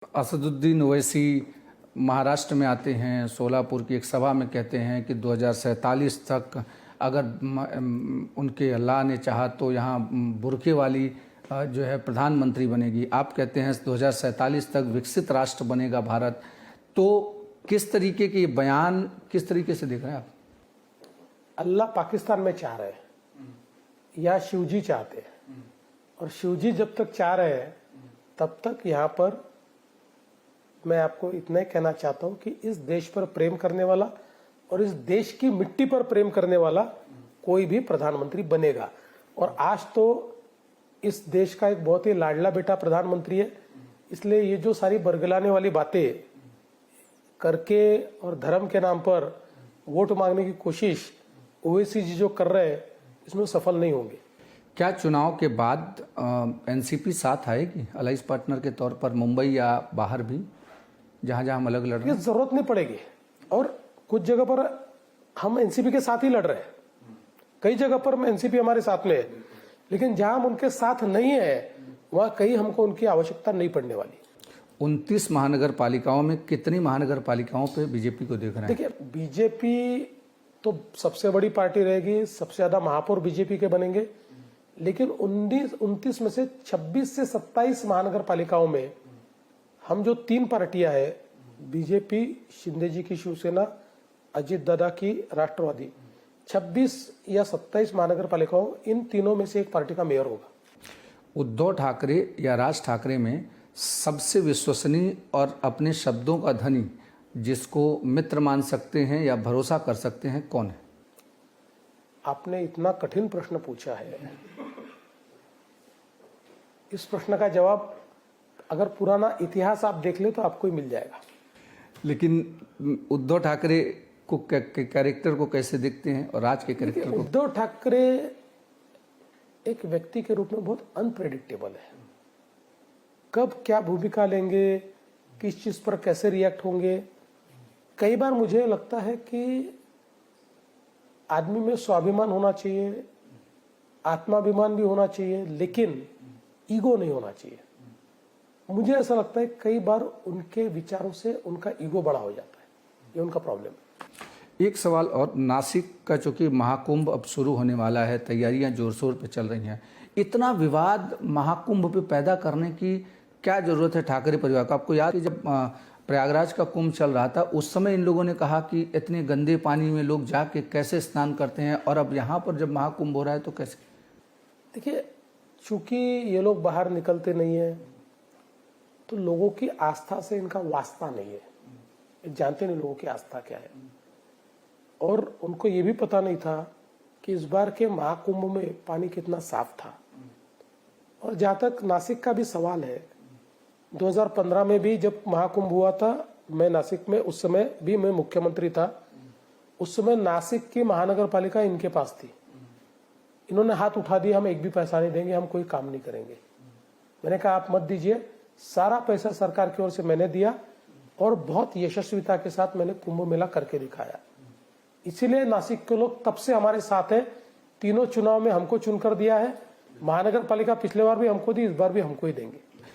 असदुद्दीन ओवैसी महाराष्ट्र में आते हैं, सोलापुर की एक सभा में कहते हैं कि 2047 तक अगर उनके अल्लाह ने चाहा तो यहाँ बुर्के वाली जो है प्रधानमंत्री बनेगी। आप कहते हैं 2047 तक विकसित राष्ट्र बनेगा भारत। तो किस तरीके के बयान किस तरीके से देख रहे हैं आप? अल्लाह पाकिस्तान में चाह रहे हैं या शिवजी चाहते हैं, और शिवजी जब तक चाह रहे हैं तब तक यहाँ पर मैं आपको इतना ही कहना चाहता हूं कि इस देश पर प्रेम करने वाला और इस देश की मिट्टी पर प्रेम करने वाला कोई भी प्रधानमंत्री बनेगा। और आज तो इस देश का एक बहुत ही लाडला बेटा प्रधानमंत्री है, इसलिए ये जो सारी बरगलाने वाली बातें करके और धर्म के नाम पर वोट मांगने की कोशिश ओवैसी जी जो कर रहे हैं, इसमें सफल नहीं होंगे। क्या चुनाव के बाद एनसीपी साथ आएगी अलाइंस पार्टनर के तौर पर, मुंबई या बाहर भी, जहां जहां हम अलग लड़ रहे हैं? जरूरत नहीं पड़ेगी, और कुछ जगह पर हम एनसीपी के साथ ही लड़ रहे हैं, कई जगह पर एनसीपी हमारे साथ में है, लेकिन जहां हम उनके साथ नहीं है वहां कहीं हमको उनकी आवश्यकता नहीं पड़ने वाली। 29 महानगर पालिकाओं में कितनी महानगर पालिकाओं पे बीजेपी को देख रहे हैं? देखिए, बीजेपी तो सबसे बड़ी पार्टी रहेगी, सबसे ज्यादा महापौर बीजेपी के बनेंगे, लेकिन 29 में से 26 से 27 महानगर पालिकाओं में हम जो 3 पार्टियां हैं, बीजेपी, शिंदे जी की शिवसेना, अजित दादा की राष्ट्रवादी, 26 या 27 महानगर पालिकाओं, इन तीनों में से एक पार्टी का मेयर होगा। उद्धव ठाकरे या राज ठाकरे में सबसे विश्वसनीय और अपने शब्दों का धनी, जिसको मित्र मान सकते हैं या भरोसा कर सकते हैं, कौन है? आपने इतना कठिन प्रश्न पूछा है, इस प्रश्न का जवाब अगर पुराना इतिहास आप देख ले तो आपको ही मिल जाएगा। लेकिन उद्धव ठाकरे को कैरेक्टर को कैसे देखते हैं और राज के कैरेक्टर को? उद्धव ठाकरे एक व्यक्ति के रूप में बहुत अनप्रेडिक्टेबल है। कब क्या भूमिका लेंगे, किस चीज पर कैसे रिएक्ट होंगे। कई बार मुझे लगता है कि आदमी में स्वाभिमान होना चाहिए, आत्माभिमान भी होना चाहिए, लेकिन ईगो नहीं होना चाहिए। मुझे ऐसा लगता है कई बार उनके विचारों से उनका ईगो बड़ा हो जाता है, ये उनका प्रॉब्लम है। एक सवाल और, नासिक का चूंकि महाकुंभ अब शुरू होने वाला है, तैयारियां जोर शोर पे चल रही हैं, इतना विवाद महाकुंभ पे पैदा करने की क्या जरूरत है ठाकरे परिवार को? आपको याद है जब प्रयागराज का कुंभ चल रहा था, उस समय इन लोगों ने कहा कि इतने गंदे पानी में लोग जाके कैसे स्नान करते हैं, और अब यहाँ पर जब महाकुंभ हो रहा है तो कैसे? देखिए, चूंकि ये लोग बाहर निकलते नहीं है तो लोगों की आस्था से इनका वास्ता नहीं है, जानते नहीं लोगों की आस्था क्या है। और उनको ये भी पता नहीं था कि इस बार के महाकुंभ में पानी कितना साफ था। और जहां तक नासिक का भी सवाल है, 2015 में भी जब महाकुंभ हुआ था, मैं नासिक में, उस समय भी मैं मुख्यमंत्री था, उस समय नासिक की महानगर पालिका इनके पास थी। इन्होंने हाथ उठा दिया, हम एक भी पैसा नहीं देंगे, हम कोई काम नहीं करेंगे। मैंने कहा आप मत दीजिए, सारा पैसा सरकार की ओर से मैंने दिया और बहुत यशस्विता के साथ मैंने कुंभ मेला करके दिखाया। इसीलिए नासिक के लोग तब से हमारे साथ हैं। तीनों चुनाव में हमको चुनकर दिया है। महानगर पालिका पिछले बार भी हमको दी, इस बार भी हमको ही देंगे।